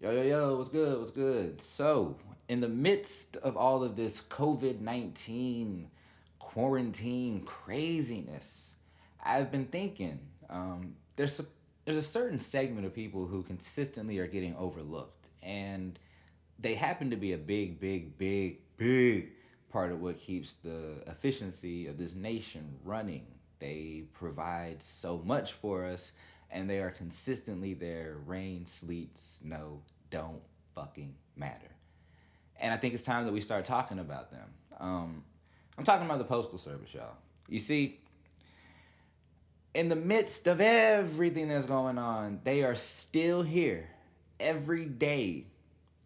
Yo, yo, yo, what's good? What's good? So, in the midst of all of this COVID 19 quarantine craziness, I've been thinking there's a certain segment of people who consistently are getting overlooked. And they happen to be a big, big, big, big part of what keeps the efficiency of this nation running. They provide so much for us, and they are consistently there. Rain, sleet, snow, don't fucking matter. And I think it's time that we start talking about them. I'm talking about the Postal Service, y'all. You see, in the midst of everything that's going on, they are still here every day.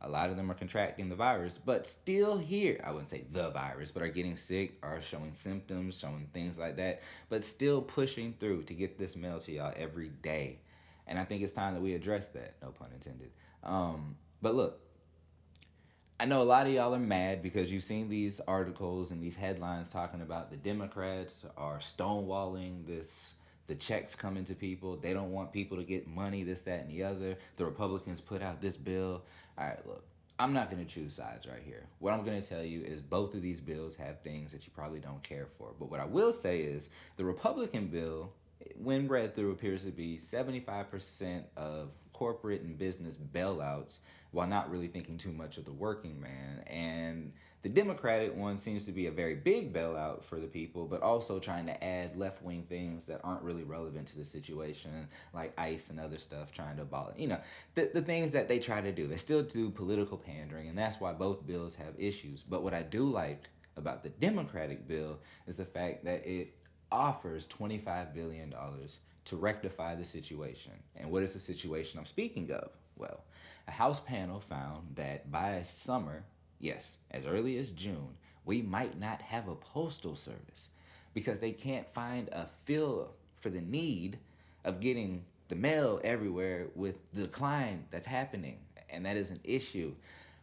A lot of them are contracting the virus, but still here. I wouldn't say the virus, but are getting sick, are showing symptoms, showing things like that, but still pushing through to get this mail to y'all every day. And I think it's time that we address that, no pun intended. But look, I know a lot of y'all are mad because you've seen these articles and these headlines talking about the Democrats are stonewalling the checks coming to people. They don't want people to get money, this, that, and the other. The Republicans put out this bill. All right, look, I'm not going to choose sides right here. What I'm going to tell you is both of these bills have things that you probably don't care for. But what I will say is the Republican bill, when read through, appears to be 75% of corporate and business bailouts while not really thinking too much of the working man. And the Democratic one seems to be a very big bailout for the people, but also trying to add left wing things that aren't really relevant to the situation, like ICE and other stuff, trying to abolish, the things that they try to do. They still do political pandering, and that's why both bills have issues. But what I do like about the Democratic bill is the fact that it offers $25 billion to rectify the situation. And what is the situation I'm speaking of? Well, a House panel found that by summer, yes, as early as June, we might not have a postal service because they can't find a fill for the need of getting the mail everywhere with the decline that's happening. And that is an issue.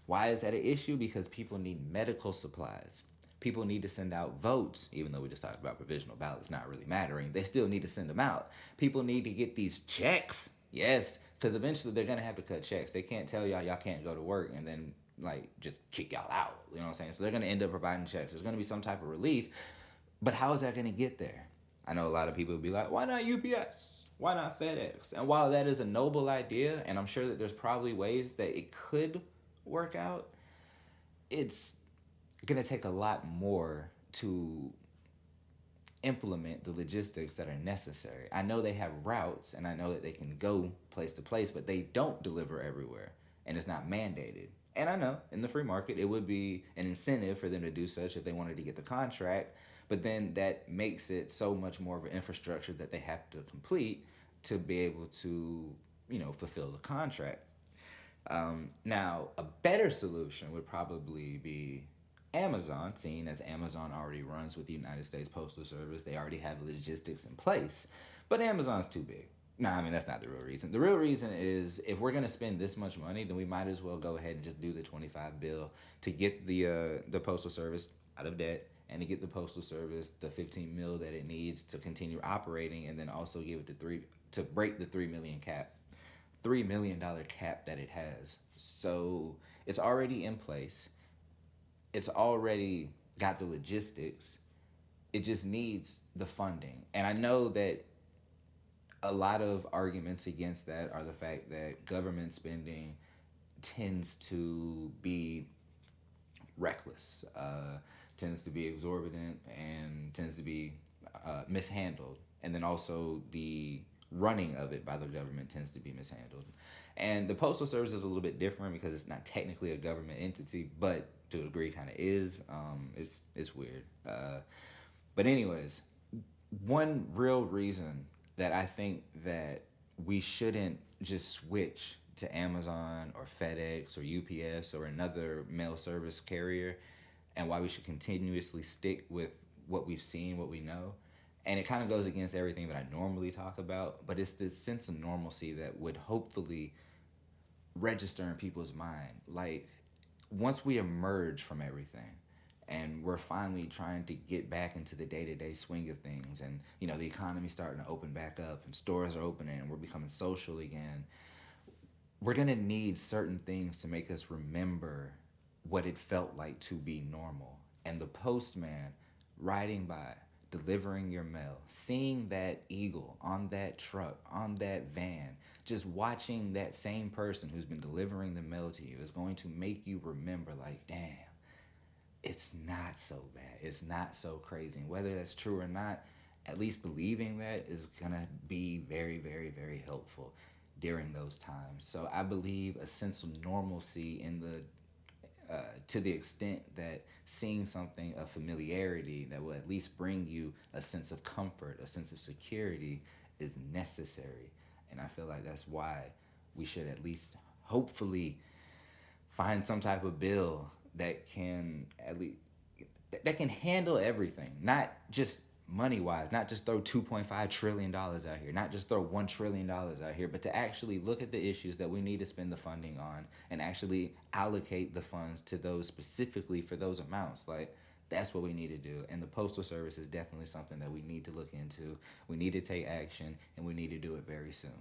Why is that an issue? Because people need medical supplies. People need to send out votes, even though we just talked about provisional ballots not really mattering. They still need to send them out. People need to get these checks. Yes, because eventually they're going to have to cut checks. They can't tell y'all can't go to work and then like just kick y'all out. You know what I'm saying? So they're going to end up providing checks. There's going to be some type of relief. But how is that going to get there? I know a lot of people would be like, why not UPS? Why not FedEx? And while that is a noble idea, and I'm sure that there's probably ways that it could work out, it's going to take a lot more to implement the logistics that are necessary. I know they have routes and I know that they can go place to place, but they don't deliver everywhere and it's not mandated. And I know in the free market it would be an incentive for them to do such if they wanted to get the contract, but then that makes it so much more of an infrastructure that they have to complete to be able to, fulfill the contract. Now, a better solution would probably be Amazon, seeing as Amazon already runs with the United States Postal Service. They already have logistics in place. But Amazon's too big. Nah, I mean, that's not the real reason. The real reason is if we're going to spend this much money, then we might as well go ahead and just do the 25 bill to get the Postal Service out of debt and to get the Postal Service the 15 mil that it needs to continue operating and then also give it to break the 3 million cap. $3 million cap that it has. So it's already in place. It's already got the logistics. It just needs the funding. And I know that a lot of arguments against that are the fact that government spending tends to be reckless, tends to be exorbitant, and tends to be mishandled. And then also the running of it by the government tends to be mishandled. And the Postal Service is a little bit different because it's not technically a government entity, but to a degree kind of is. It's weird. But anyways, one real reason that I think that we shouldn't just switch to Amazon or FedEx or UPS or another mail service carrier and why we should continuously stick with what we've seen, what we know. And it kind of goes against everything that I normally talk about, but it's this sense of normalcy that would hopefully register in people's mind. Like, once we emerge from everything and we're finally trying to get back into the day-to-day swing of things and the economy's starting to open back up and stores are opening and we're becoming social again, we're going to need certain things to make us remember what it felt like to be normal. And the postman riding by, delivering your mail, seeing that eagle on that truck, on that van, just watching that same person who's been delivering the mail to you is going to make you remember, like, damn, it's not so bad. It's not so crazy. And whether that's true or not, at least believing that is gonna be very, very, very helpful during those times. So I believe a sense of normalcy in the to the extent that seeing something of familiarity that will at least bring you a sense of comfort, a sense of security, is necessary. And I feel like that's why we should at least hopefully find some type of bill that can at least that can handle everything, not just money wise, not just throw $2.5 trillion out here, not just throw $1 trillion out here, but to actually look at the issues that we need to spend the funding on and actually allocate the funds to those specifically for those amounts. Like, that's what we need to do. And the Postal Service is definitely something that we need to look into. We need to take action, and we need to do it very soon.